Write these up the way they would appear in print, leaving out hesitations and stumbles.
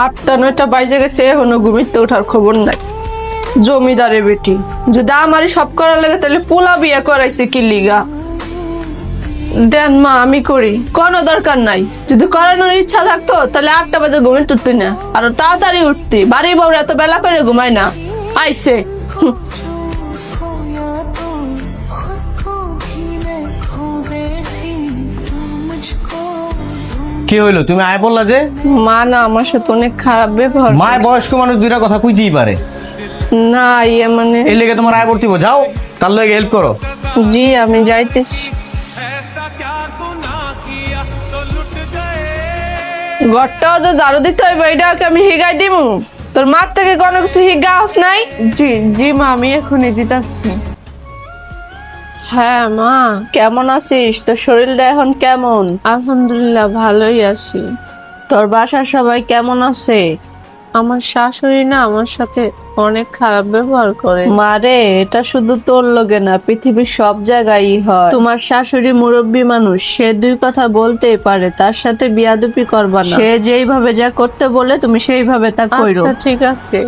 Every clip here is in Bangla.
8টা 9টা বাজে গেছে, এখনো ঘুমিতে ওঠার খবর নাই। জমিদারের বেটি যদি আমারই সব করার লাগে তাহলে পোলা বিয়ে করাইছে কি লিগা? দেন মা, আমি করি, কোনো দরকার নাই। যদি করানোর ইচ্ছা থাকতো তাহলে 8টা বাজে ঘুমিয়ে উঠতি না, আর তাড়াতাড়ি উঠতি। বাড়ি বউরা এত বেলা করে ঘুমায় না। আইছে কি হইলো, তুমি আয় বললা যে? মা না আমার সাথে অনেক খারাপ ব্যবহার মায় করে। বয়স্ক মানুষ দুইটা কথা কইতেই পারে। না ইয়ে মানে এই লেগে তোমার আয় করতে যাও, তার লগে হেল্প করো। জি আমি যাইতেছি। ঘরটাও যে ঝাড়ু দিতে হইবে এটাকে আমি হিগাই দিমু? তোর মার থেকে কোনো কিছু হিগা হস নাই? জি জি মা, আমি এখনই দিতাছি। হ্যাঁ মা, কেমন আছিস? তোর শরীরটা এখন কেমন? আলহামদুলিল্লাহ ভালোই আছি। তোর বাসার সবাই কেমন আছে? আমার শাশুড়ি না আমার সাথে অনেক খারাপ ব্যবহার করে। মারে, এটা শুধু তোর লগে না, পৃথিবীর সব জায়গায় হয়। তোমার শাশুড়ি মুরব্বী মানুষ, সে দুই কথা বলতেই পারে, তার সাথে বিয়াদুপি করবা না। সে যেইভাবে যা করতে বলে তুমি সেইভাবে তা কইরো। আচ্ছা ঠিক আছে।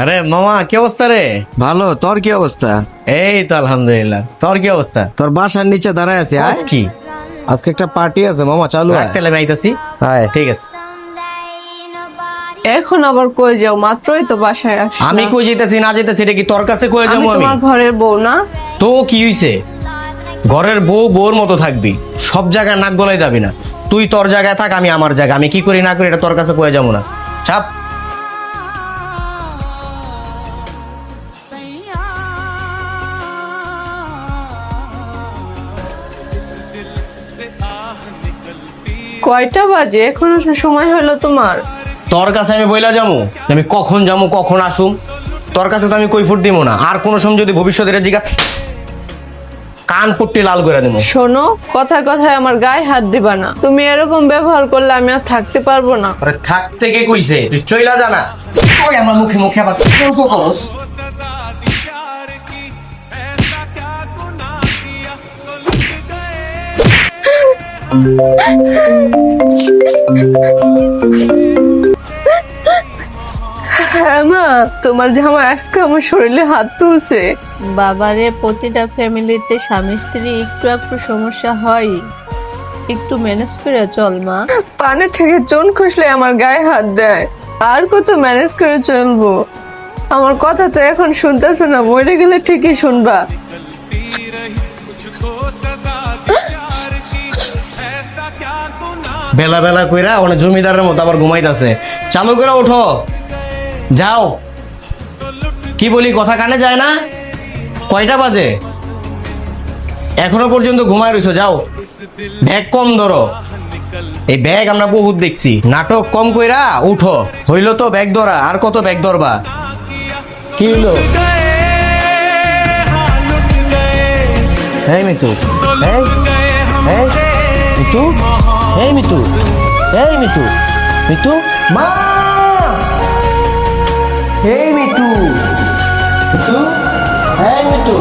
আরে মামা, কি অবস্থা রে? ভালো। তোর কি অবস্থা? এই তো আলহামদুলিল্লাহ। তোর কি অবস্থা? তোর বাসার নিচে দাঁড়ায় আছে। আজ কি? আজকে একটা পার্টি আছে মামা, চালু হয়। রাখতে আমি আইতাছি। হায় ঠিক আছে। এখন আবার কই যাও? মাত্রই তো বাসায় আসলাম। আমি কই যাইতাছি না যাইতাছি এটা কি তোর কাছে কই যাবো? আমি তোমার ঘরের বউ না? তো কি হইছে? ঘরের বউ বউর মতো থাকবি, সব জায়গায় নাক গলায় যাবি না। তুই তোর জায়গায় থাক, আমি আমার জায়গায়। আমি কি করি না করি এটা তোর কাছে কয়ে যাবো না। চাপ। কয়টা বাজে? এখনো সময় হলো তোমার? তোর কাছে আমি বইলা যাবো আমি কখন যাবো কখন আসুম? তোর কাছে তো আমি কৈফুট দিব না। আর কোনো সময় যদি ভবিষ্যতে এটা জিজ্ঞাসা, কান পট্টি লাল করে দেবো। শোনো, কথায় কথায় আমার গায়ে হাত দিবা না। তুমি এরকম ব্যবহার করলে আমি আর থাকতে পারবো না। আরে থাকতে কে কইছে? তুই চইলা জানা। ওই আমার মুখে মুখে আবার তর্ক করস। হ্যাঁ মা, তোমার জামা আজকে আমার শরীরে হাত তুলছে। বাবারে, প্রতিটা ফ্যামিলিতে স্বামী স্ত্রী একটু একটু সমস্যা হয়, একটু ম্যানেজ করে চল মা। পানে থেকে চুন খুসলে আমার গায়ে হাত দেয়, আর কত ম্যানেজ করে চলবো? আমার কথা তো এখন শুনতেছে না, মরে গেলে ঠিকই শুনবা। বেলা বেলা কইরা অনেক জমিদারের মতো আবার ঘুমাইতেছে। চালু করে ওঠো, যাও। কি বলি, কথা কানে যায় না? কয়টা বাজে? এখনো পর্যন্ত ঘুমায় রইছো? যাও, ব্যাগ কম ধরো। এই ব্যাগ আমরা বহুত দেখছি। নাটক কম কইরা উঠো। হইলো তো ব্যাগ ধরা, আর কত ব্যাগ ধরবা? কি হইলো? এই মিতু, এই এই মিতু, এই মিতু, এই মিতু, মিতু মা, এই মিতু, মিতু, এই মিতু,